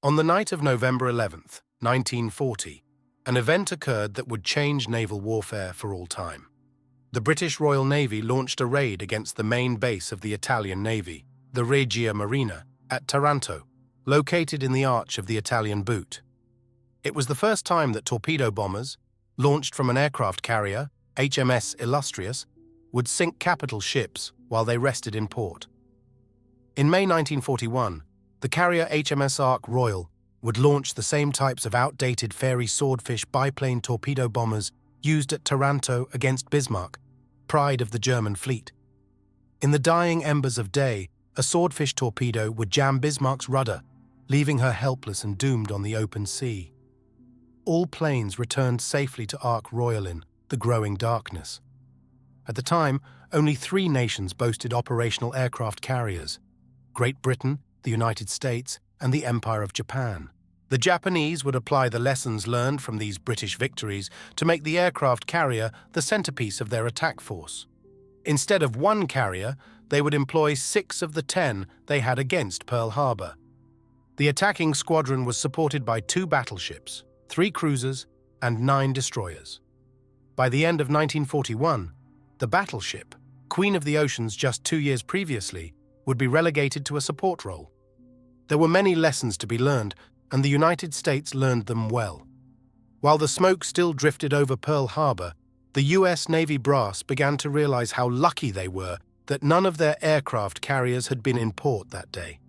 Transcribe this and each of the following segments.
On the night of November 11th, 1940, an event occurred that would change naval warfare for all time. The British Royal Navy launched a raid against the main base of the Italian Navy, the Regia Marina, at Taranto, located in the arch of the Italian boot. It was the first time that torpedo bombers, launched from an aircraft carrier, HMS Illustrious, would sink capital ships while they rested in port. In May 1941, the carrier HMS Ark Royal would launch the same types of outdated Fairey Swordfish biplane torpedo bombers used at Taranto against Bismarck, pride of the German fleet. In the dying embers of day, a Swordfish torpedo would jam Bismarck's rudder, leaving her helpless and doomed on the open sea. All planes returned safely to Ark Royal in the growing darkness. At the time, only 3 nations boasted operational aircraft carriers: Great Britain, the United States, and the Empire of Japan. The Japanese would apply the lessons learned from these British victories to make the aircraft carrier the centerpiece of their attack force. Instead of 1 carrier, they would employ 6 of the 10 they had against Pearl Harbor. The attacking squadron was supported by 2 battleships, 3 cruisers, and 9 destroyers. By the end of 1941, the battleship, Queen of the Oceans just 2 years previously, would be relegated to a support role. There were many lessons to be learned, and the United States learned them well. While the smoke still drifted over Pearl Harbor, the U.S. Navy brass began to realize how lucky they were that none of their aircraft carriers had been in port that day.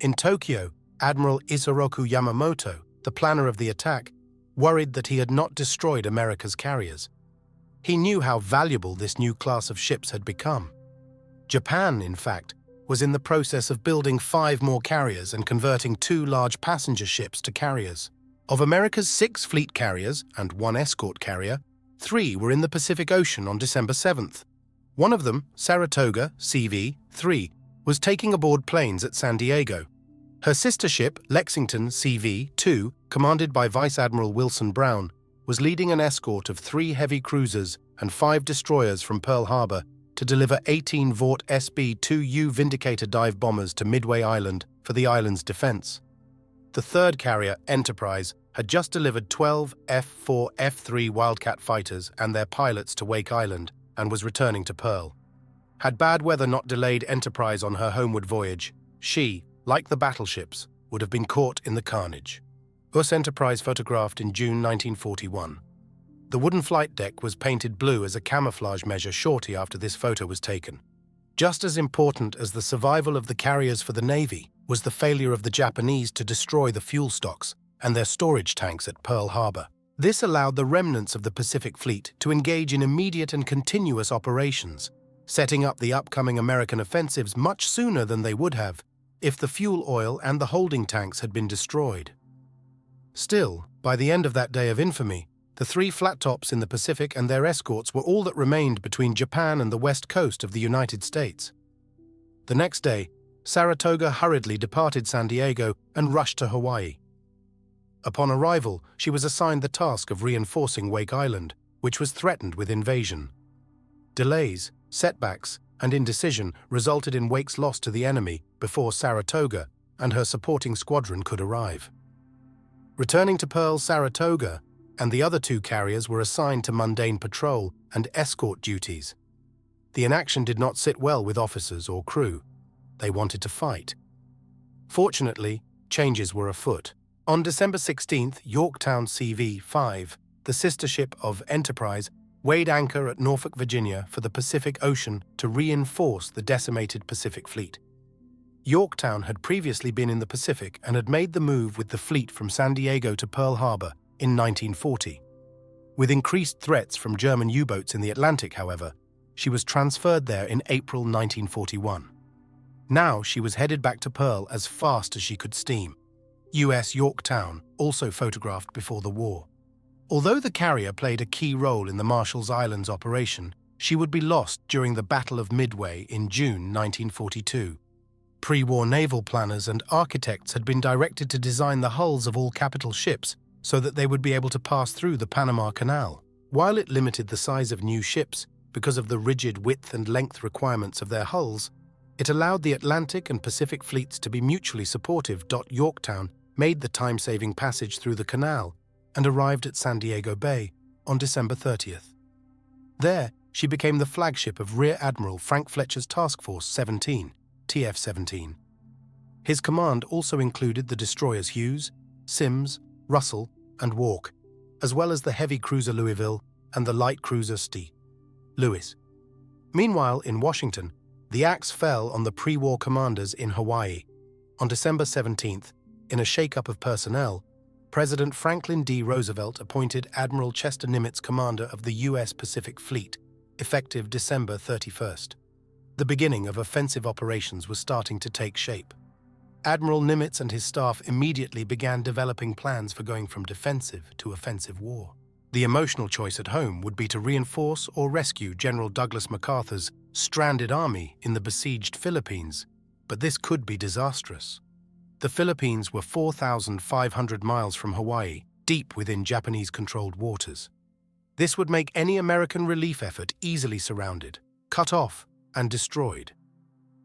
In Tokyo, Admiral Isoroku Yamamoto, the planner of the attack, worried that he had not destroyed America's carriers. He knew how valuable this new class of ships had become. Japan, in fact, was in the process of building 5 more carriers and converting 2 large passenger ships to carriers. Of America's 6 fleet carriers and 1 escort carrier, 3 were in the Pacific Ocean on December 7th. One of them, Saratoga CV-3, was taking aboard planes at San Diego. Her sister ship, Lexington CV-2, commanded by Vice Admiral Wilson Brown, was leading an escort of 3 heavy cruisers and 5 destroyers from Pearl Harbor to deliver 18 Vought SB-2U Vindicator dive bombers to Midway Island for the island's defense. The third carrier, Enterprise, had just delivered 12 F-4, F-3 Wildcat fighters and their pilots to Wake Island and was returning to Pearl. Had bad weather not delayed Enterprise on her homeward voyage, she, like the battleships, would have been caught in the carnage. US Enterprise photographed in June 1941. The wooden flight deck was painted blue as a camouflage measure shortly after this photo was taken. Just as important as the survival of the carriers for the Navy was the failure of the Japanese to destroy the fuel stocks and their storage tanks at Pearl Harbor. This allowed the remnants of the Pacific Fleet to engage in immediate and continuous operations, setting up the upcoming American offensives much sooner than they would have if the fuel oil and the holding tanks had been destroyed. Still, by the end of that day of infamy, the 3 flat tops in the Pacific and their escorts were all that remained between Japan and the west coast of the United States. The next day, Saratoga hurriedly departed San Diego and rushed to Hawaii. Upon arrival, she was assigned the task of reinforcing Wake Island, which was threatened with invasion. Delays, setbacks, and indecision resulted in Wake's loss to the enemy before Saratoga and her supporting squadron could arrive. Returning to Pearl, Saratoga and the other 2 carriers were assigned to mundane patrol and escort duties. The inaction did not sit well with officers or crew. They wanted to fight. Fortunately, changes were afoot. On December 16th, Yorktown CV-5, the sister ship of Enterprise, weighed anchor at Norfolk, Virginia for the Pacific Ocean to reinforce the decimated Pacific Fleet. Yorktown had previously been in the Pacific and had made the move with the fleet from San Diego to Pearl Harbor in 1940. With increased threats from German U-boats in the Atlantic, however, she was transferred there in April 1941. Now she was headed back to Pearl as fast as she could steam. U.S. Yorktown, also photographed before the war. Although the carrier played a key role in the Marshall Islands operation, she would be lost during the Battle of Midway in June 1942. Pre-war naval planners and architects had been directed to design the hulls of all capital ships so that they would be able to pass through the Panama Canal. While it limited the size of new ships because of the rigid width and length requirements of their hulls, it allowed the Atlantic and Pacific fleets to be mutually supportive. Yorktown made the time-saving passage through the canal and arrived at San Diego Bay on December 30th. There, she became the flagship of Rear Admiral Frank Fletcher's Task Force 17, TF-17. His command also included the destroyers Hughes, Sims, Russell, and Walk, as well as the heavy cruiser Louisville and the light cruiser St. Louis. Meanwhile, in Washington, the axe fell on the pre-war commanders in Hawaii. On December 17th, in a shake-up of personnel, President Franklin D. Roosevelt appointed Admiral Chester Nimitz commander of the U.S. Pacific Fleet, effective December 31st. The beginning of offensive operations was starting to take shape. Admiral Nimitz and his staff immediately began developing plans for going from defensive to offensive war. The emotional choice at home would be to reinforce or rescue General Douglas MacArthur's stranded army in the besieged Philippines, but this could be disastrous. The Philippines were 4,500 miles from Hawaii, deep within Japanese-controlled waters. This would make any American relief effort easily surrounded, cut off, and destroyed.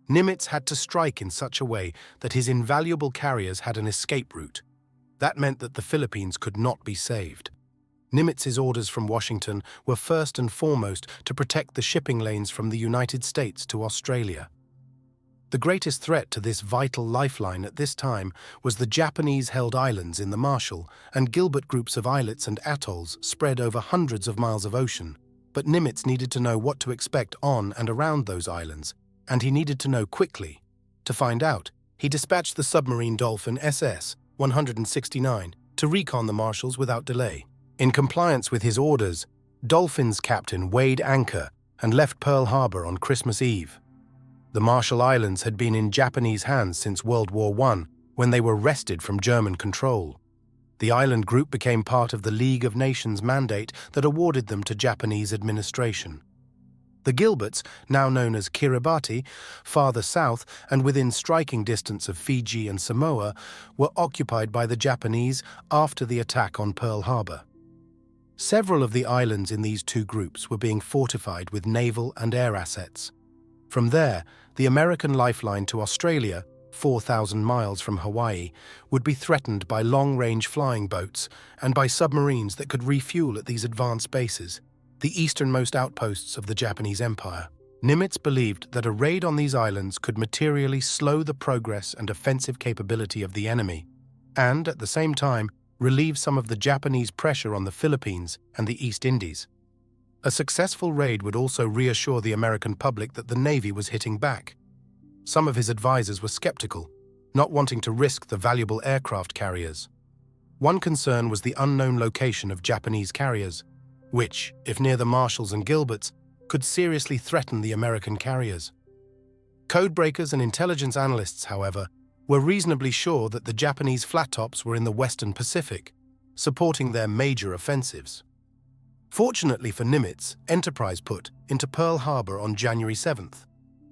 Nimitz had to strike in such a way that his invaluable carriers had an escape route. That meant that the Philippines could not be saved. Nimitz's orders from Washington were first and foremost to protect the shipping lanes from the United States to Australia. The greatest threat to this vital lifeline at this time was the Japanese-held islands in the Marshall and Gilbert groups of islets and atolls spread over hundreds of miles of ocean. But Nimitz needed to know what to expect on and around those islands, and he needed to know quickly. To find out, he dispatched the submarine Dolphin SS 169 to recon the Marshalls without delay. In compliance with his orders, Dolphin's captain weighed anchor and left Pearl Harbor on Christmas Eve. The Marshall Islands had been in Japanese hands since World War I, when they were wrested from German control. The island group became part of the League of Nations mandate that awarded them to Japanese administration. The Gilberts, now known as Kiribati, farther south and within striking distance of Fiji and Samoa, were occupied by the Japanese after the attack on Pearl Harbor. Several of the islands in these two groups were being fortified with naval and air assets. From there, the American lifeline to Australia, 4,000 miles from Hawaii, would be threatened by long-range flying boats and by submarines that could refuel at these advanced bases, the easternmost outposts of the Japanese Empire. Nimitz believed that a raid on these islands could materially slow the progress and offensive capability of the enemy, and, at the same time, relieve some of the Japanese pressure on the Philippines and the East Indies. A successful raid would also reassure the American public that the Navy was hitting back. Some of his advisors were skeptical, not wanting to risk the valuable aircraft carriers. One concern was the unknown location of Japanese carriers, which, if near the Marshalls and Gilberts, could seriously threaten the American carriers. Codebreakers and intelligence analysts, however, were reasonably sure that the Japanese flat-tops were in the Western Pacific, supporting their major offensives. Fortunately for Nimitz, Enterprise put into Pearl Harbor on January 7th.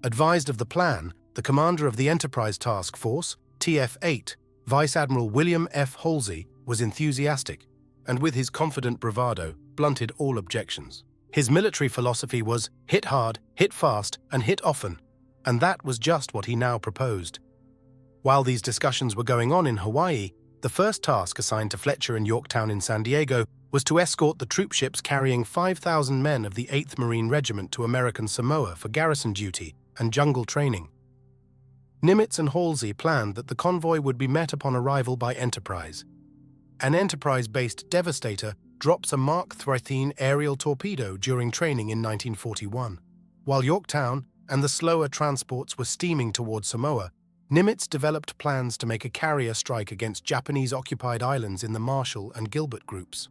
Advised of the plan, the commander of the Enterprise Task Force, TF-8, Vice Admiral William F. Halsey, was enthusiastic, and with his confident bravado, blunted all objections. His military philosophy was hit hard, hit fast, and hit often, and that was just what he now proposed. While these discussions were going on in Hawaii, the first task assigned to Fletcher and Yorktown in San Diego was to escort the troop ships carrying 5,000 men of the 8th Marine Regiment to American Samoa for garrison duty and jungle training. Nimitz and Halsey planned that the convoy would be met upon arrival by Enterprise. An Enterprise-based Devastator drops a Mark 13 aerial torpedo during training in 1941. While Yorktown and the slower transports were steaming toward Samoa, Nimitz developed plans to make a carrier strike against Japanese-occupied islands in the Marshall and Gilbert groups.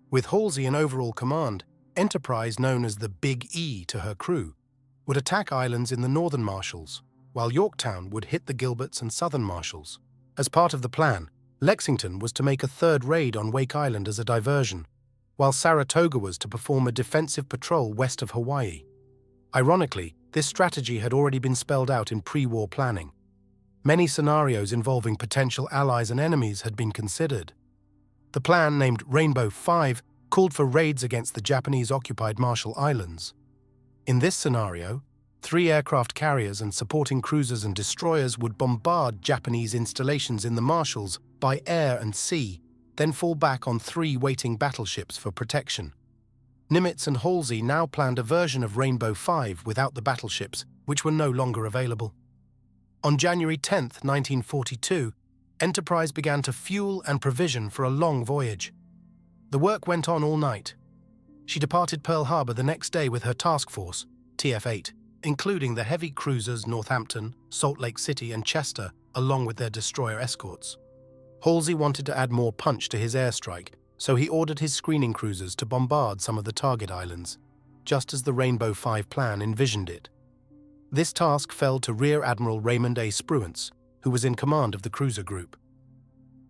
With Halsey in overall command, Enterprise, known as the Big E to her crew, would attack islands in the northern Marshalls, while Yorktown would hit the Gilberts and southern Marshalls. As part of the plan, Lexington was to make a third raid on Wake Island as a diversion, while Saratoga was to perform a defensive patrol west of Hawaii. Ironically, this strategy had already been spelled out in pre-war planning. Many scenarios involving potential allies and enemies had been considered. The plan, named Rainbow 5, called for raids against the Japanese-occupied Marshall Islands. In this scenario, 3 aircraft carriers and supporting cruisers and destroyers would bombard Japanese installations in the Marshalls by air and sea, then fall back on 3 waiting battleships for protection. Nimitz and Halsey now planned a version of Rainbow 5 without the battleships, which were no longer available. On January 10, 1942, Enterprise began to fuel and provision for a long voyage. The work went on all night. She departed Pearl Harbor the next day with her task force, TF-8, including the heavy cruisers Northampton, Salt Lake City, and Chester, along with their destroyer escorts. Halsey wanted to add more punch to his airstrike, so he ordered his screening cruisers to bombard some of the target islands, just as the Rainbow 5 plan envisioned it. This task fell to Rear Admiral Raymond A. Spruance, who was in command of the cruiser group.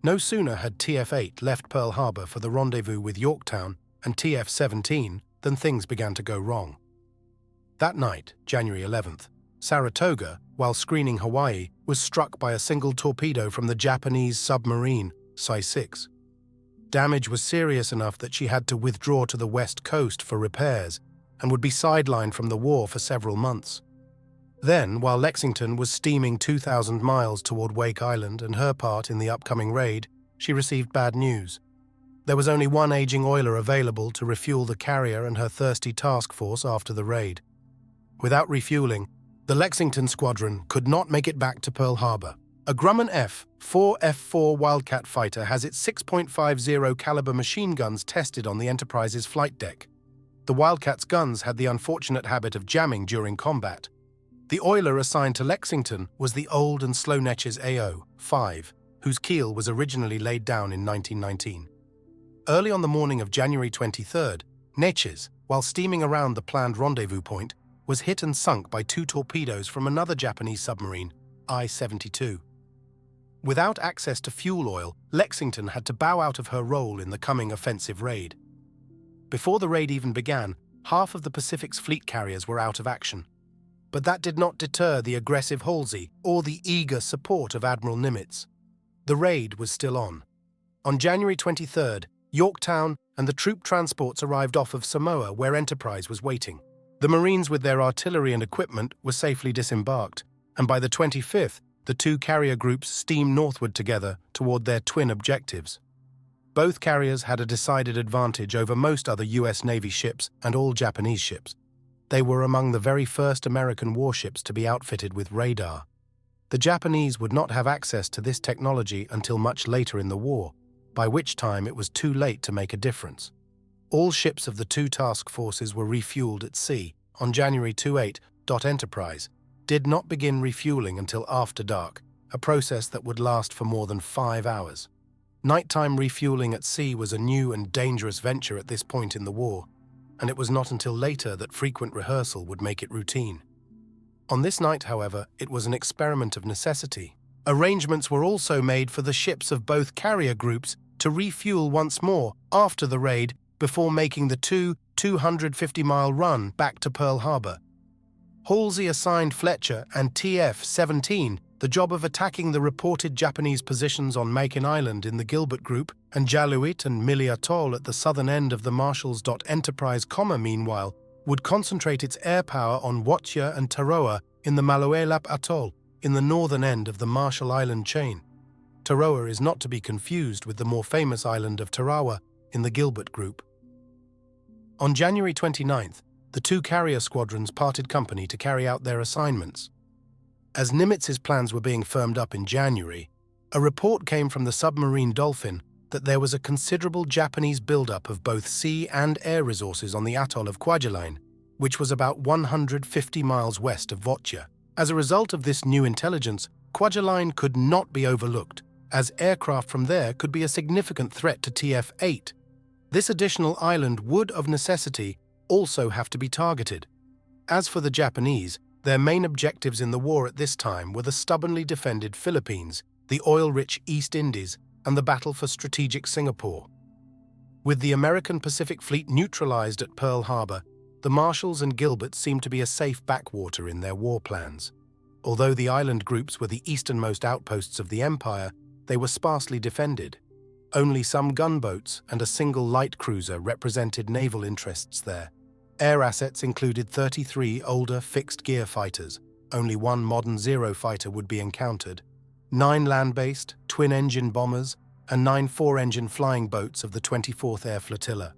No sooner had TF-8 left Pearl Harbor for the rendezvous with Yorktown and TF-17 than things began to go wrong. That night, January 11th, Saratoga, while screening Hawaii, was struck by a single torpedo from the Japanese submarine, Sai-6. Damage was serious enough that she had to withdraw to the west coast for repairs and would be sidelined from the war for several months. Then, while Lexington was steaming 2,000 miles toward Wake Island and her part in the upcoming raid, she received bad news. There was only one aging oiler available to refuel the carrier and her thirsty task force after the raid. Without refueling, the Lexington squadron could not make it back to Pearl Harbor. A Grumman F-4 Wildcat fighter has its 6.50 caliber machine guns tested on the Enterprise's flight deck. The Wildcat's guns had the unfortunate habit of jamming during combat. The oiler assigned to Lexington was the old and slow Neches AO-5, whose keel was originally laid down in 1919. Early on the morning of January 23rd, Neches, while steaming around the planned rendezvous point, was hit and sunk by 2 torpedoes from another Japanese submarine, I-72. Without access to fuel oil, Lexington had to bow out of her role in the coming offensive raid. Before the raid even began, half of the Pacific's fleet carriers were out of action. But that did not deter the aggressive Halsey or the eager support of Admiral Nimitz. The raid was still on. On January 23rd, Yorktown and the troop transports arrived off of Samoa, where Enterprise was waiting. The Marines with their artillery and equipment were safely disembarked, and by the 25th, the 2 carrier groups steamed northward together toward their twin objectives. Both carriers had a decided advantage over most other U.S. Navy ships and all Japanese ships. They were among the very first American warships to be outfitted with radar. The Japanese would not have access to this technology until much later in the war, by which time it was too late to make a difference. All ships of the 2 task forces were refueled at sea. On January 28, Enterprise did not begin refueling until after dark, a process that would last for more than 5 hours. Nighttime refueling at sea was a new and dangerous venture at this point in the war, and it was not until later that frequent rehearsal would make it routine. On this night, however, it was an experiment of necessity. Arrangements were also made for the ships of both carrier groups to refuel once more after the raid before making the 250-mile run back to Pearl Harbor. Halsey assigned Fletcher and TF-17 the job of attacking the reported Japanese positions on Makin Island in the Gilbert Group and Jaluit and Mili Atoll at the southern end of the Marshalls. Enterprise, meanwhile, would concentrate its air power on Watya and Taroa in the Maluelap Atoll in the northern end of the Marshall Island chain. Taroa is not to be confused with the more famous island of Tarawa in the Gilbert Group. On January 29th, the 2 carrier squadrons parted company to carry out their assignments. As Nimitz's plans were being firmed up in January, a report came from the submarine Dolphin that there was a considerable Japanese buildup of both sea and air resources on the atoll of Kwajalein, which was about 150 miles west of Watya. As a result of this new intelligence, Kwajalein could not be overlooked, as aircraft from there could be a significant threat to TF-8. This additional island would, of necessity, also have to be targeted. As for the Japanese, their main objectives in the war at this time were the stubbornly defended Philippines, the oil-rich East Indies, and the battle for strategic Singapore. With the American Pacific Fleet neutralized at Pearl Harbor, the Marshalls and Gilbert seemed to be a safe backwater in their war plans. Although the island groups were the easternmost outposts of the Empire, they were sparsely defended. Only some gunboats and a single light cruiser represented naval interests there. Air assets included 33 older fixed-gear fighters, only one modern Zero fighter would be encountered, 9 land-based, twin-engine bombers, and 9 4-engine flying boats of the 24th Air Flotilla.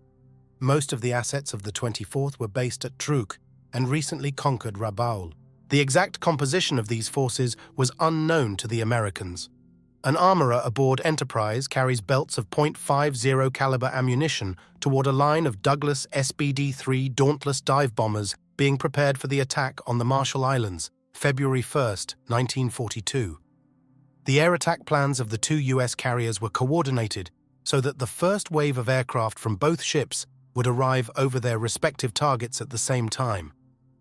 Most of the assets of the 24th were based at Truk and recently conquered Rabaul. The exact composition of these forces was unknown to the Americans. An armorer aboard Enterprise carries belts of .50 caliber ammunition toward a line of Douglas SBD-3 Dauntless dive bombers being prepared for the attack on the Marshall Islands, February 1, 1942. The air attack plans of the 2 U.S. carriers were coordinated so that the first wave of aircraft from both ships would arrive over their respective targets at the same time,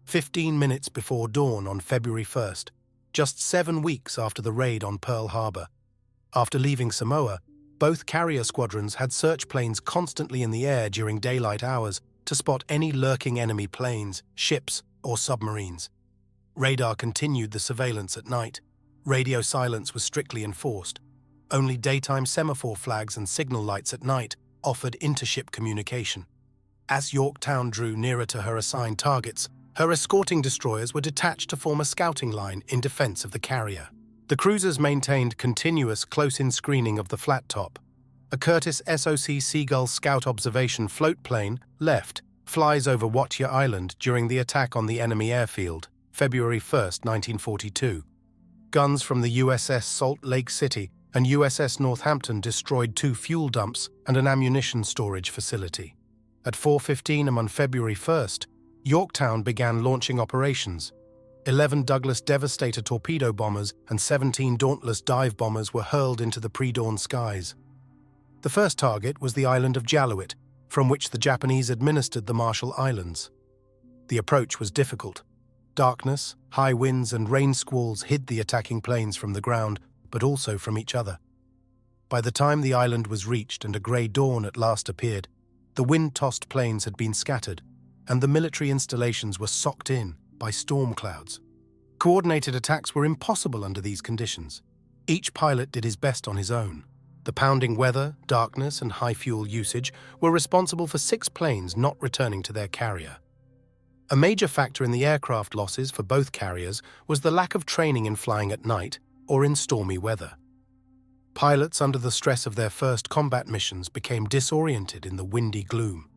15 minutes before dawn on February 1st, just 7 weeks after the raid on Pearl Harbor. After leaving Samoa, both carrier squadrons had search planes constantly in the air during daylight hours to spot any lurking enemy planes, ships, or submarines. Radar continued the surveillance at night. Radio silence was strictly enforced. Only daytime semaphore flags and signal lights at night offered intership communication. As Yorktown drew nearer to her assigned targets, her escorting destroyers were detached to form a scouting line in defense of the carrier. The cruisers maintained continuous close-in screening of the flat top. A Curtiss SOC Seagull scout observation float plane, left, flies over Watya Island during the attack on the enemy airfield, February 1, 1942. Guns from the USS Salt Lake City and USS Northampton destroyed 2 fuel dumps and an ammunition storage facility. At 4:15 am on February 1st, Yorktown began launching operations. 11 Douglas Devastator torpedo bombers and 17 Dauntless dive bombers were hurled into the pre-dawn skies. The first target was the island of Jaluit, from which the Japanese administered the Marshall Islands. The approach was difficult. Darkness, high winds and rain squalls hid the attacking planes from the ground, but also from each other. By the time the island was reached and a grey dawn at last appeared, the wind-tossed planes had been scattered, and the military installations were socked in by storm clouds. Coordinated attacks were impossible under these conditions. Each pilot did his best on his own. The pounding weather, darkness, and high fuel usage were responsible for 6 planes not returning to their carrier. A major factor in the aircraft losses for both carriers was the lack of training in flying at night or in stormy weather. Pilots under the stress of their first combat missions became disoriented in the windy gloom.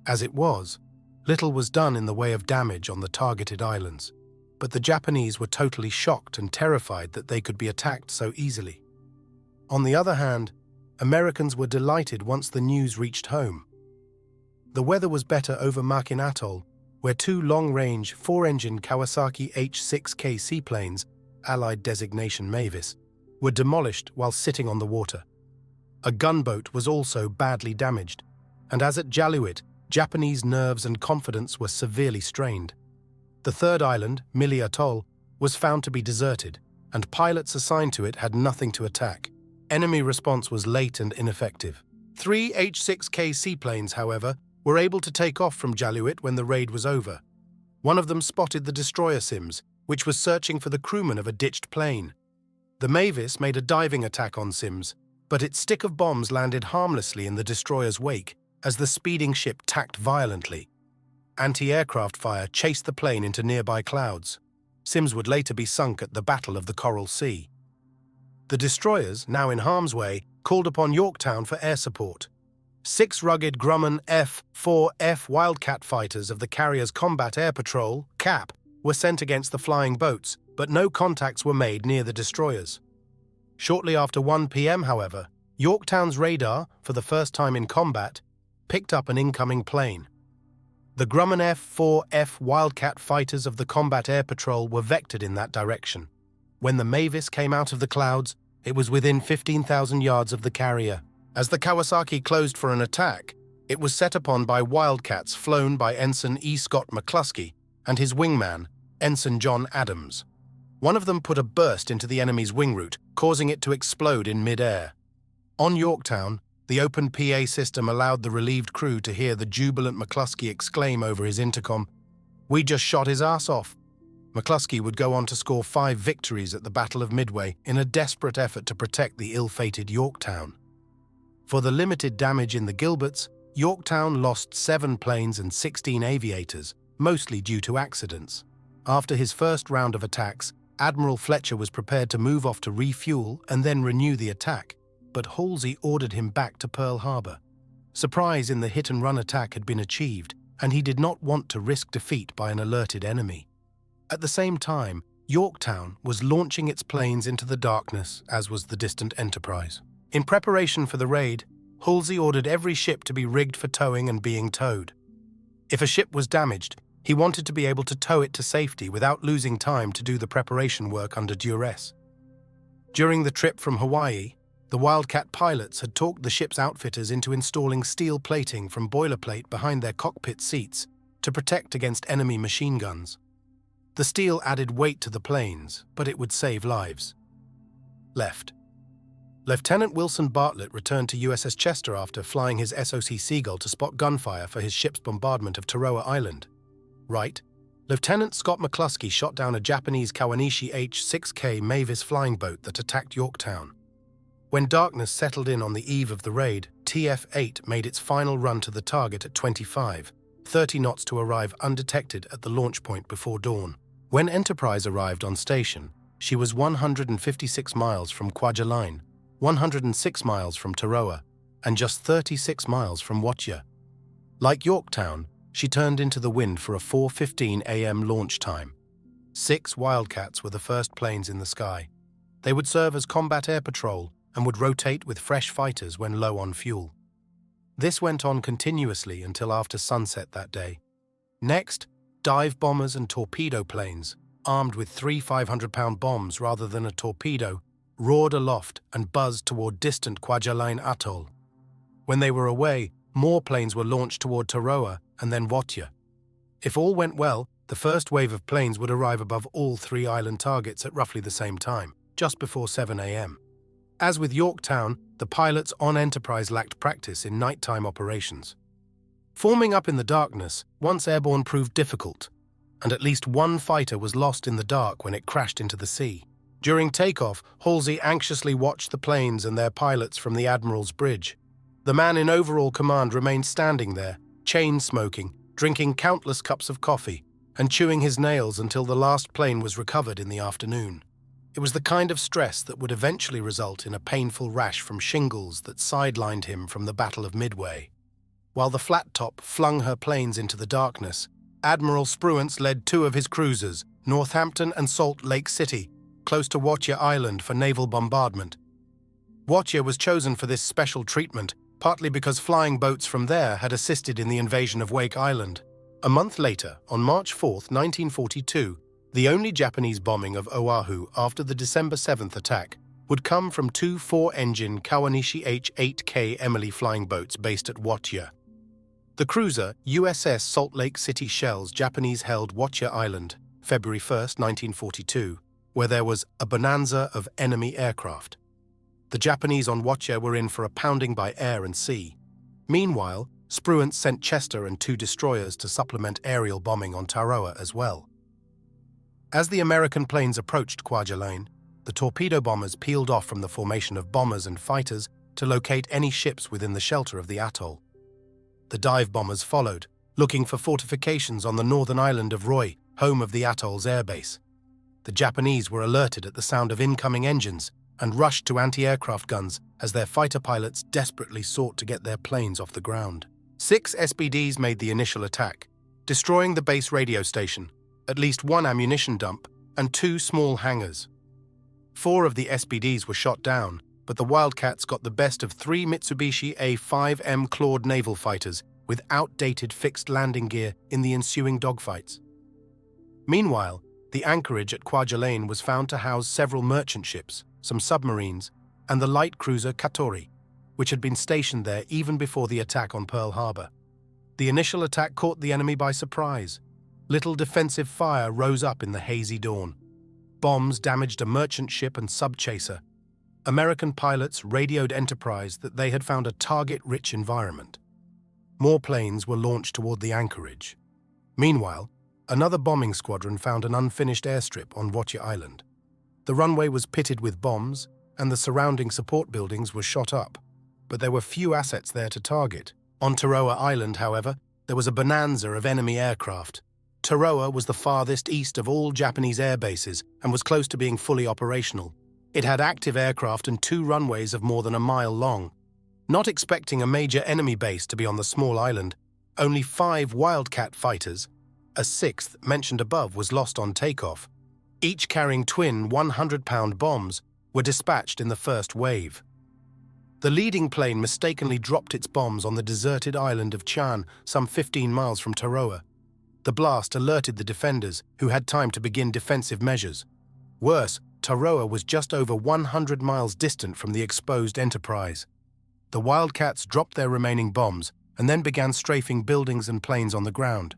As it was, little was done in the way of damage on the targeted islands, but the Japanese were totally shocked and terrified that they could be attacked so easily. On the other hand, Americans were delighted once the news reached home. The weather was better over Makin Atoll, where 2 long-range, 4-engine Kawasaki H-6K seaplanes, Allied designation Mavis, were demolished while sitting on the water. A gunboat was also badly damaged, and as at Jaluit, Japanese nerves and confidence were severely strained. The third island, Mili Atoll, was found to be deserted, and pilots assigned to it had nothing to attack. Enemy response was late and ineffective. 3 H-6K seaplanes, however, were able to take off from Jaluit when the raid was over. One of them spotted the destroyer Sims, which was searching for the crewman of a ditched plane. The Mavis made a diving attack on Sims, but its stick of bombs landed harmlessly in the destroyer's wake as the speeding ship tacked violently. Anti-aircraft fire chased the plane into nearby clouds. Sims would later be sunk at the Battle of the Coral Sea. The destroyers, now in harm's way, called upon Yorktown for air support. 6 rugged Grumman F-4F Wildcat fighters of the carrier's Combat Air Patrol, CAP, were sent against the flying boats, but no contacts were made near the destroyers. Shortly after 1 p.m., however, Yorktown's radar, for the first time in combat, picked up an incoming plane. The Grumman F-4F Wildcat fighters of the Combat Air Patrol were vectored in that direction. When the Mavis came out of the clouds, it was within 15,000 yards of the carrier. As the Kawasaki closed for an attack, it was set upon by Wildcats flown by Ensign E. Scott McCluskey and his wingman, Ensign John Adams. One of them put a burst into the enemy's wing route, causing it to explode in mid-air. On Yorktown, the open PA system allowed the relieved crew to hear the jubilant McCluskey exclaim over his intercom, "We just shot his ass off." McCluskey would go on to score 5 victories at the Battle of Midway in a desperate effort to protect the ill-fated Yorktown. For the limited damage in the Gilberts, Yorktown lost 7 planes and 16 aviators, mostly due to accidents. After his first round of attacks, Admiral Fletcher was prepared to move off to refuel and then renew the attack, but Halsey ordered him back to Pearl Harbor. Surprise in the hit-and-run attack had been achieved, and he did not want to risk defeat by an alerted enemy. At the same time, Yorktown was launching its planes into the darkness, as was the distant Enterprise. In preparation for the raid, Halsey ordered every ship to be rigged for towing and being towed. If a ship was damaged, he wanted to be able to tow it to safety without losing time to do the preparation work under duress. During the trip from Hawaii, the Wildcat pilots had talked the ship's outfitters into installing steel plating from boilerplate behind their cockpit seats to protect against enemy machine guns. The steel added weight to the planes, but it would save lives. Left. Lieutenant Wilson Bartlett returned to USS Chester after flying his SOC Seagull to spot gunfire for his ship's bombardment of Tarawa Island. Right. Lieutenant Scott McCluskey shot down a Japanese Kawanishi H-6K Mavis flying boat that attacked Yorktown. When darkness settled in on the eve of the raid, TF-8 made its final run to the target at 30 knots to arrive undetected at the launch point before dawn. When Enterprise arrived on station, she was 156 miles from Kwajalein, 106 miles from Tarawa, and just 36 miles from Watya. Like Yorktown, she turned into the wind for a 4:15 a.m. launch time. 6 Wildcats were the first planes in the sky. They would serve as combat air patrol and would rotate with fresh fighters when low on fuel. This went on continuously until after sunset that day. Next, dive bombers and torpedo planes, armed with 3 500-pound bombs rather than a torpedo, roared aloft and buzzed toward distant Kwajalein Atoll. When they were away, more planes were launched toward Tarawa and then Watya. If all went well, the first wave of planes would arrive above all 3 island targets at roughly the same time, just before 7 a.m. As with Yorktown, the pilots on Enterprise lacked practice in nighttime operations. Forming up in the darkness, once airborne proved difficult, and at least one fighter was lost in the dark when it crashed into the sea. During takeoff, Halsey anxiously watched the planes and their pilots from the Admiral's bridge. The man in overall command remained standing there, chain-smoking, drinking countless cups of coffee, and chewing his nails until the last plane was recovered in the afternoon. It was the kind of stress that would eventually result in a painful rash from shingles that sidelined him from the Battle of Midway. While the Flat Top flung her planes into the darkness, Admiral Spruance led 2 of his cruisers, Northampton and Salt Lake City, close to Watya Island for naval bombardment. Watya was chosen for this special treatment, partly because flying boats from there had assisted in the invasion of Wake Island. A month later, on March 4, 1942, the only Japanese bombing of Oahu after the December 7th attack would come from 2 4-engine Kawanishi H-8K Emily flying boats based at Watya. The cruiser USS Salt Lake City shells Japanese-held Watya Island, February 1, 1942, where there was a bonanza of enemy aircraft. The Japanese on Watya were in for a pounding by air and sea. Meanwhile, Spruance sent Chester and 2 destroyers to supplement aerial bombing on Tarawa as well. As the American planes approached Kwajalein, the torpedo bombers peeled off from the formation of bombers and fighters to locate any ships within the shelter of the atoll. The dive bombers followed, looking for fortifications on the northern island of Roy, home of the atoll's airbase. The Japanese were alerted at the sound of incoming engines and rushed to anti-aircraft guns as their fighter pilots desperately sought to get their planes off the ground. 6 SBDs made the initial attack, destroying the base radio station, at least 1 ammunition dump, and 2 small hangars. 4 of the SBDs were shot down, but the Wildcats got the best of 3 Mitsubishi A-5M Claude naval fighters with outdated fixed landing gear in the ensuing dogfights. Meanwhile, the anchorage at Kwajalein was found to house several merchant ships, some submarines, and the light cruiser Katori, which had been stationed there even before the attack on Pearl Harbor. The initial attack caught the enemy by surprise. Little defensive fire rose up in the hazy dawn. Bombs damaged a merchant ship and sub-chaser. American pilots radioed Enterprise that they had found a target-rich environment. More planes were launched toward the anchorage. Meanwhile, another bombing squadron found an unfinished airstrip on Watya Island. The runway was pitted with bombs, and the surrounding support buildings were shot up, but there were few assets there to target. On Tarawa Island, however, there was a bonanza of enemy aircraft. Tarawa was the farthest east of all Japanese air bases and was close to being fully operational. It had active aircraft and 2 runways of more than a mile long. Not expecting a major enemy base to be on the small island, only 5 Wildcat fighters, a 6th mentioned above was lost on takeoff, each carrying twin 100-pound bombs, were dispatched in the first wave. The leading plane mistakenly dropped its bombs on the deserted island of Chan, some 15 miles from Tarawa. The blast alerted the defenders, who had time to begin defensive measures. Worse, Tarawa was just over 100 miles distant from the exposed Enterprise. The Wildcats dropped their remaining bombs and then began strafing buildings and planes on the ground.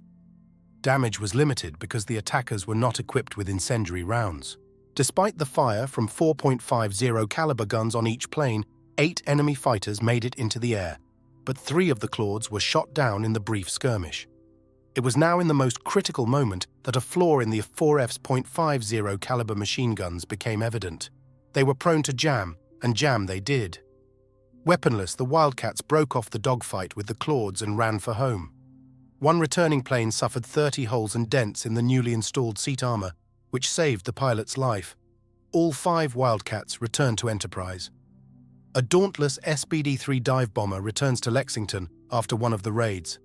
Damage was limited because the attackers were not equipped with incendiary rounds. Despite the fire from 4.50 caliber guns on each plane, 8 enemy fighters made it into the air, but 3 of the Claudes were shot down in the brief skirmish. It was now in the most critical moment that a flaw in the 4F's .50 caliber machine guns became evident. They were prone to jam, and jam they did. Weaponless, the Wildcats broke off the dogfight with the Claudes and ran for home. One returning plane suffered 30 holes and dents in the newly installed seat armor, which saved the pilot's life. All 5 Wildcats returned to Enterprise. A dauntless SBD-3 dive bomber returns to Lexington after one of the raids.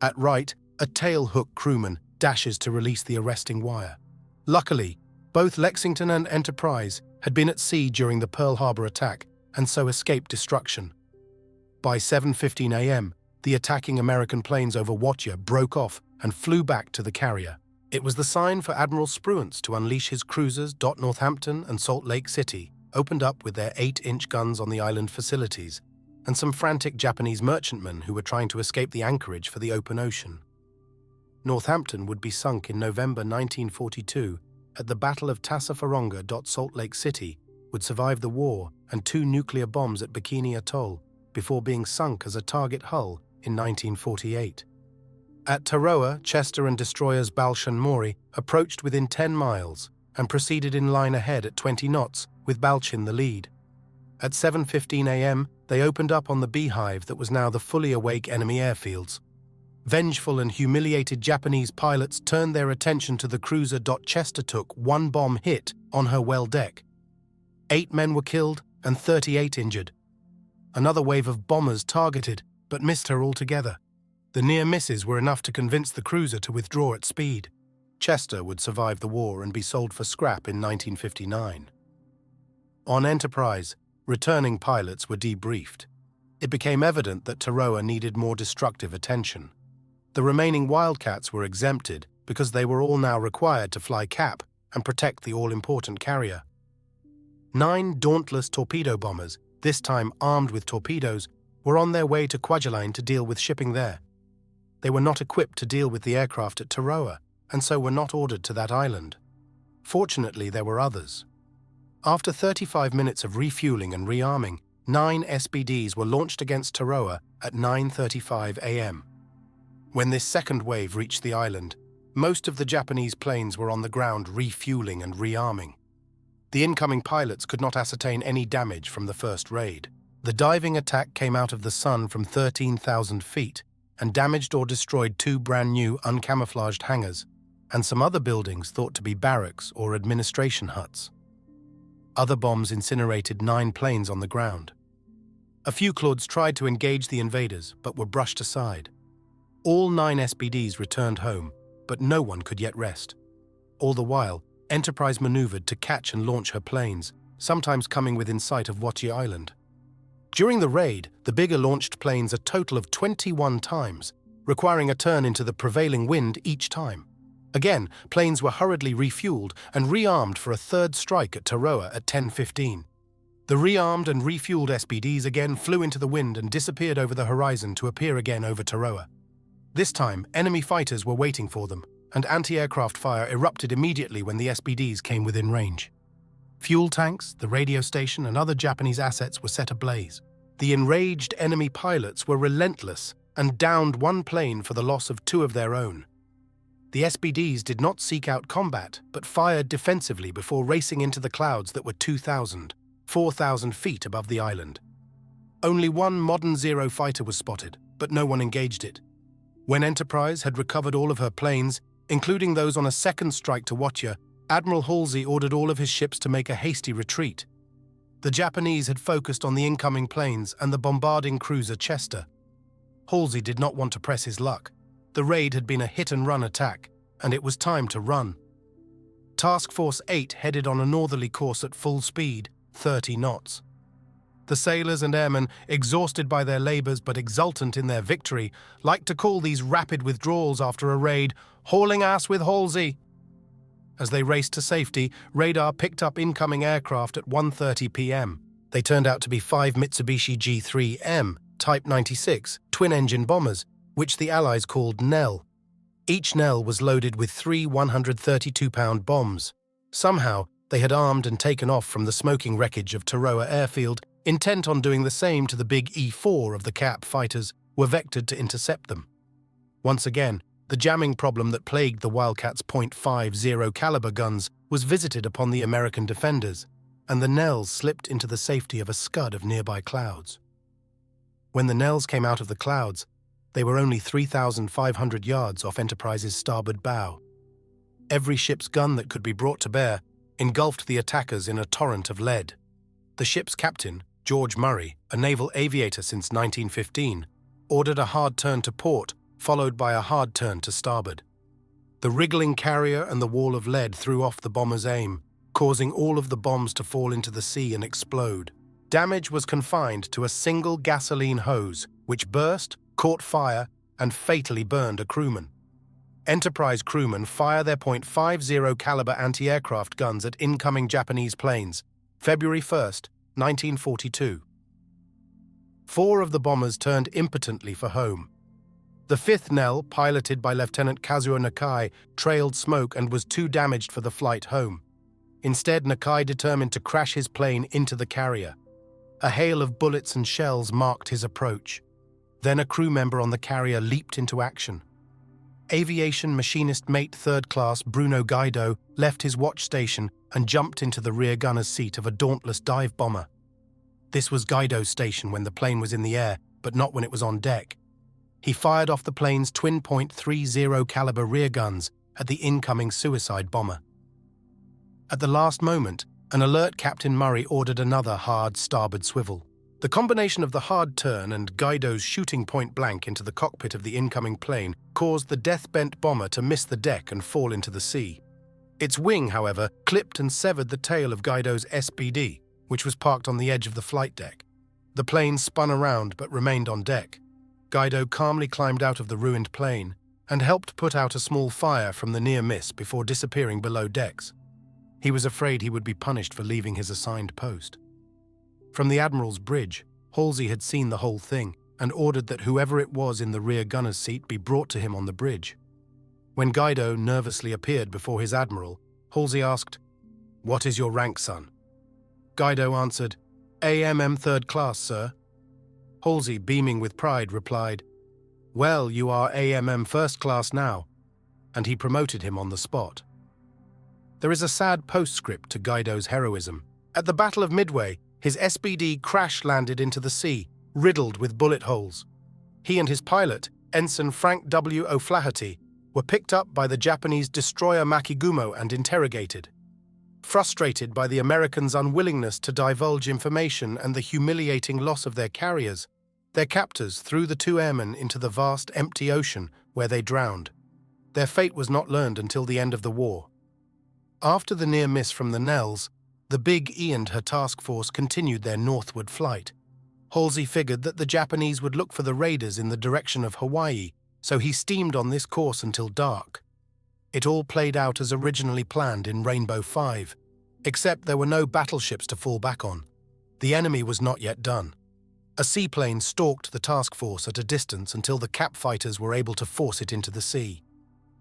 At right, a tail-hook crewman dashes to release the arresting wire. Luckily, both Lexington and Enterprise had been at sea during the Pearl Harbor attack and so escaped destruction. By 7:15 a.m., the attacking American planes over Watya broke off and flew back to the carrier. It was the sign for Admiral Spruance to unleash his cruisers. Northampton and Salt Lake City opened up with their 8-inch guns on the island facilities, and some frantic Japanese merchantmen who were trying to escape the anchorage for the open ocean. Northampton would be sunk in November 1942 at the Battle of Tassafaronga. Salt Lake City would survive the war and 2 nuclear bombs at Bikini Atoll before being sunk as a target hull in 1948. At Tarawa, Chester and destroyers Balch and Maury approached within 10 miles and proceeded in line ahead at 20 knots with Balch in the lead. At 7:15 a.m., they opened up on the beehive that was now the fully awake enemy airfields. Vengeful and humiliated Japanese pilots turned their attention to the cruiser. Chester took 1 bomb hit on her well deck. 8 men were killed and 38 injured. Another wave of bombers targeted, but missed her altogether. The near misses were enough to convince the cruiser to withdraw at speed. Chester would survive the war and be sold for scrap in 1959. On Enterprise, returning pilots were debriefed. It became evident that Tarawa needed more destructive attention. The remaining Wildcats were exempted because they were all now required to fly cap and protect the all-important carrier. 9 dauntless torpedo bombers, this time armed with torpedoes, were on their way to Kwajalein to deal with shipping there. They were not equipped to deal with the aircraft at Tarawa, and so were not ordered to that island. Fortunately, there were others. After 35 minutes of refueling and rearming, 9 SBDs were launched against Tarawa at 9:35 a.m. When this second wave reached the island, most of the Japanese planes were on the ground refueling and rearming. The incoming pilots could not ascertain any damage from the first raid. The diving attack came out of the sun from 13,000 feet and damaged or destroyed 2 brand-new uncamouflaged hangars and some other buildings thought to be barracks or administration huts. Other bombs incinerated 9 planes on the ground. A few Claudes tried to engage the invaders but were brushed aside. All 9 SBDs returned home, but no one could yet rest. All the while, Enterprise maneuvered to catch and launch her planes, sometimes coming within sight of Watya Island. During the raid, the bigger launched planes a total of 21 times, requiring a turn into the prevailing wind each time. Again, planes were hurriedly refueled and rearmed for a third strike at Tarawa at 10:15. The rearmed and refueled SBDs again flew into the wind and disappeared over the horizon to appear again over Tarawa. This time, enemy fighters were waiting for them, and anti-aircraft fire erupted immediately when the SBDs came within range. Fuel tanks, the radio station, and other Japanese assets were set ablaze. The enraged enemy pilots were relentless and downed 1 plane for the loss of 2 of their own. The SBDs did not seek out combat, but fired defensively before racing into the clouds that were 2,000, 4,000 feet above the island. Only one modern Zero fighter was spotted, but no one engaged it. When Enterprise had recovered all of her planes, including those on a second strike to Watcher, Admiral Halsey ordered all of his ships to make a hasty retreat. The Japanese had focused on the incoming planes and the bombarding cruiser Chester. Halsey did not want to press his luck. The raid had been a hit-and-run attack, and it was time to run. Task Force 8 headed on a northerly course at full speed, 30 knots. The sailors and airmen, exhausted by their labors but exultant in their victory, liked to call these rapid withdrawals after a raid, "hauling ass with Halsey." As they raced to safety, radar picked up incoming aircraft at 1:30 p.m. They turned out to be 5 Mitsubishi G3M, Type 96, twin-engine bombers, which the Allies called Nell. Each Nell was loaded with 3 132-pound bombs. Somehow, they had armed and taken off from the smoking wreckage of Tarawa Airfield, intent on doing the same to the big E-4 of the Cap fighters, were vectored to intercept them. Once again, the jamming problem that plagued the Wildcat's .50 caliber guns was visited upon the American defenders, and the Nells slipped into the safety of a scud of nearby clouds. When the Nells came out of the clouds, they were only 3,500 yards off Enterprise's starboard bow. Every ship's gun that could be brought to bear engulfed the attackers in a torrent of lead. The ship's captain, George Murray, a naval aviator since 1915, ordered a hard turn to port, followed by a hard turn to starboard. The wriggling carrier and the wall of lead threw off the bomber's aim, causing all of the bombs to fall into the sea and explode. Damage was confined to a single gasoline hose, which burst, caught fire, and fatally burned a crewman. Enterprise crewmen fire their .50 caliber anti-aircraft guns at incoming Japanese planes, February 1st, 1942. 4 of the bombers turned impotently for home. The 5th Nell, piloted by Lieutenant Kazuo Nakai, trailed smoke and was too damaged for the flight home. Instead, Nakai determined to crash his plane into the carrier. A hail of bullets and shells marked his approach. Then a crew member on the carrier leaped into action. Aviation Machinist Mate 3rd Class Bruno Gaido left his watch station and jumped into the rear gunner's seat of a Dauntless dive bomber. This was Gaido's station when the plane was in the air, but not when it was on deck. He fired off the plane's twin .30 caliber rear guns at the incoming suicide bomber. At the last moment, an alert Captain Murray ordered another hard starboard swivel. The combination of the hard turn and Gaido's shooting point blank into the cockpit of the incoming plane caused the death-bent bomber to miss the deck and fall into the sea. Its wing, however, clipped and severed the tail of Gaido's SBD, which was parked on the edge of the flight deck. The plane spun around but remained on deck. Gaido calmly climbed out of the ruined plane and helped put out a small fire from the near miss before disappearing below decks. He was afraid he would be punished for leaving his assigned post. From the Admiral's bridge, Halsey had seen the whole thing and ordered that whoever it was in the rear gunner's seat be brought to him on the bridge. When Gaido nervously appeared before his Admiral, Halsey asked, "What is your rank, son?" Gaido answered, "AMM 3rd Class, sir." Halsey, beaming with pride, replied, "Well, you are AMM 1st Class now," and he promoted him on the spot. There is a sad postscript to Gaido's heroism. At the Battle of Midway, his SBD crash-landed into the sea, riddled with bullet holes. He and his pilot, Ensign Frank W. O'Flaherty, were picked up by the Japanese destroyer Makigumo and interrogated. Frustrated by the Americans' unwillingness to divulge information and the humiliating loss of their carriers, their captors threw the 2 airmen into the vast, empty ocean, where they drowned. Their fate was not learned until the end of the war. After the near miss from the Nells, the Big E and her task force continued their northward flight. Halsey figured that the Japanese would look for the raiders in the direction of Hawaii, so he steamed on this course until dark. It all played out as originally planned in Rainbow 5, except there were no battleships to fall back on. The enemy was not yet done. A seaplane stalked the task force at a distance until the Cap fighters were able to force it into the sea.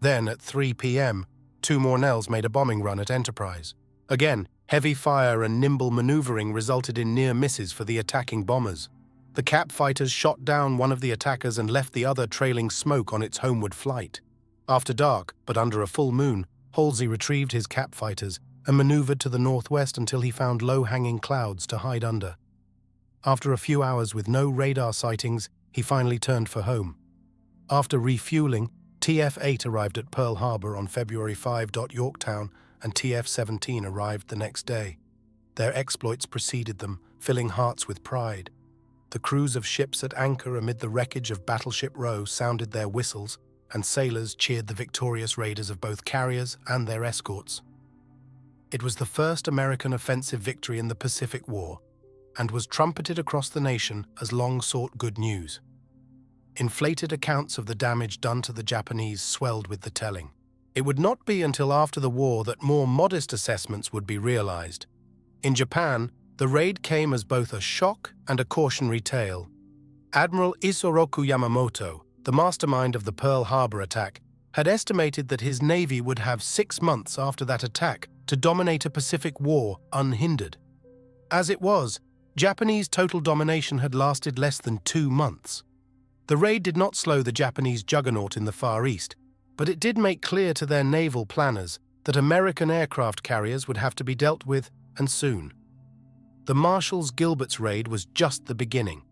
Then, at 3 p.m., 2 more Nells made a bombing run at Enterprise. Again, heavy fire and nimble maneuvering resulted in near misses for the attacking bombers. The Cap fighters shot down one of the attackers and left the other trailing smoke on its homeward flight. After dark, but under a full moon, Halsey retrieved his Cap fighters and maneuvered to the northwest until he found low-hanging clouds to hide under. After a few hours with no radar sightings, he finally turned for home. After refueling, TF-8 arrived at Pearl Harbor on February 5. Yorktown and TF-17 arrived the next day. Their exploits preceded them, filling hearts with pride. The crews of ships at anchor amid the wreckage of Battleship Row sounded their whistles, and sailors cheered the victorious raiders of both carriers and their escorts. It was the first American offensive victory in the Pacific War, and was trumpeted across the nation as long-sought good news. Inflated accounts of the damage done to the Japanese swelled with the telling. It would not be until after the war that more modest assessments would be realized. In Japan, the raid came as both a shock and a cautionary tale. Admiral Isoroku Yamamoto, the mastermind of the Pearl Harbor attack, had estimated that his navy would have 6 months after that attack to dominate a Pacific war unhindered. As it was, Japanese total domination had lasted less than 2 months. The raid did not slow the Japanese juggernaut in the Far East, but it did make clear to their naval planners that American aircraft carriers would have to be dealt with, and soon. The Marshall's Gilbert's raid was just the beginning.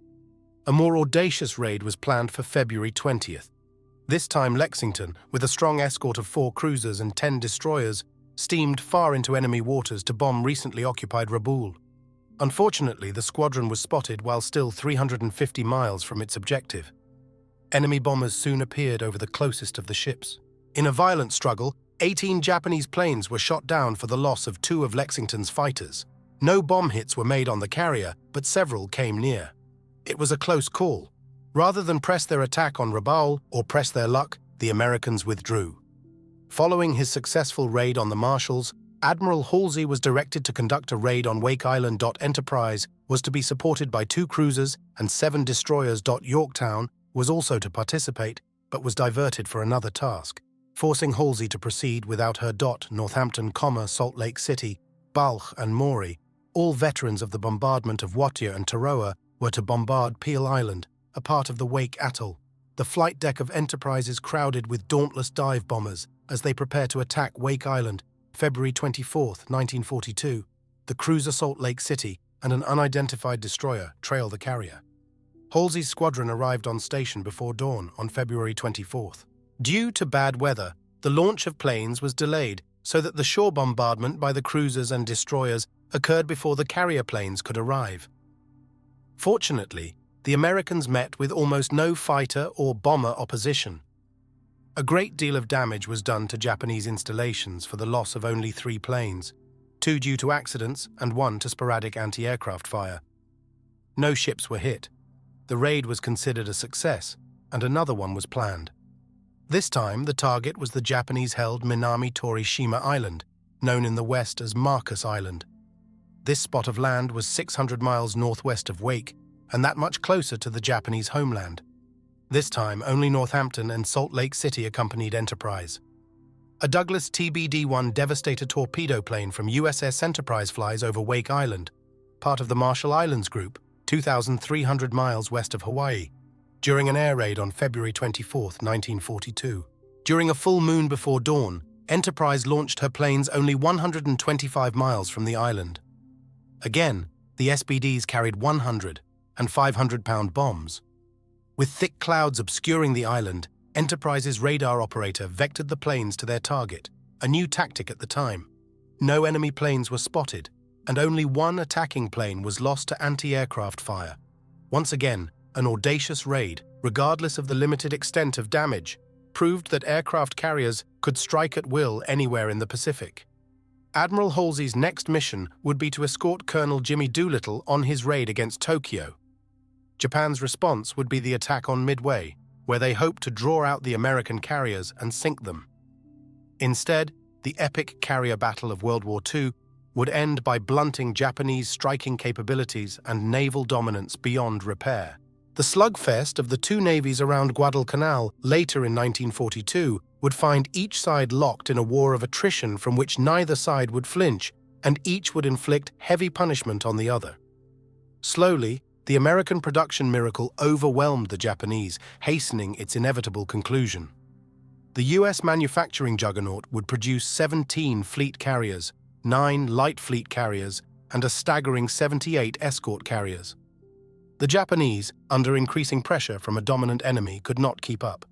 A more audacious raid was planned for February 20th. This time Lexington, with a strong escort of 4 cruisers and 10 destroyers, steamed far into enemy waters to bomb recently occupied Rabaul. Unfortunately, the squadron was spotted while still 350 miles from its objective. Enemy bombers soon appeared over the closest of the ships. In a violent struggle, 18 Japanese planes were shot down for the loss of 2 of Lexington's fighters. No bomb hits were made on the carrier, but several came near. It was a close call. Rather than press their attack on Rabaul or press their luck, the Americans withdrew. Following his successful raid on the Marshalls, Admiral Halsey was directed to conduct a raid on Wake Island. Enterprise was to be supported by 2 cruisers and 7 destroyers. Yorktown was also to participate, but was diverted for another task, forcing Halsey to proceed without her. Northampton, Salt Lake City, Balch and Maury, all veterans of the bombardment of Wattier and Tarawa, were to bombard Peel Island, a part of the Wake Atoll. The flight deck of Enterprise is crowded with dauntless dive bombers as they prepare to attack Wake Island, February 24, 1942. The cruiser Salt Lake City and an unidentified destroyer trail the carrier. Halsey's squadron arrived on station before dawn on February 24th. Due to bad weather, the launch of planes was delayed so that the shore bombardment by the cruisers and destroyers occurred before the carrier planes could arrive. Fortunately, the Americans met with almost no fighter or bomber opposition. A great deal of damage was done to Japanese installations for the loss of only 3 planes, 2 due to accidents and 1 to sporadic anti-aircraft fire. No ships were hit. The raid was considered a success, and another one was planned. This time, the target was the Japanese-held Minami Torishima Island, known in the West as Marcus Island. This spot of land was 600 miles northwest of Wake, and that much closer to the Japanese homeland. This time, only Northampton and Salt Lake City accompanied Enterprise. A Douglas TBD-1 Devastator torpedo plane from USS Enterprise flies over Wake Island, part of the Marshall Islands Group, 2,300 miles west of Hawaii, during an air raid on February 24, 1942. During a full moon before dawn, Enterprise launched her planes only 125 miles from the island. Again, the SBDs carried 100 and 500-pound bombs. With thick clouds obscuring the island, Enterprise's radar operator vectored the planes to their target, a new tactic at the time. No enemy planes were spotted, and only 1 attacking plane was lost to anti-aircraft fire. Once again, an audacious raid, regardless of the limited extent of damage, proved that aircraft carriers could strike at will anywhere in the Pacific. Admiral Halsey's next mission would be to escort Colonel Jimmy Doolittle on his raid against Tokyo. Japan's response would be the attack on Midway, where they hoped to draw out the American carriers and sink them. Instead, the epic carrier battle of World War II would end by blunting Japanese striking capabilities and naval dominance beyond repair. The slugfest of the 2 navies around Guadalcanal later in 1942 would find each side locked in a war of attrition from which neither side would flinch, and each would inflict heavy punishment on the other. Slowly, the American production miracle overwhelmed the Japanese, hastening its inevitable conclusion. The U.S. manufacturing juggernaut would produce 17 fleet carriers, 9 light fleet carriers, and a staggering 78 escort carriers. The Japanese, under increasing pressure from a dominant enemy, could not keep up.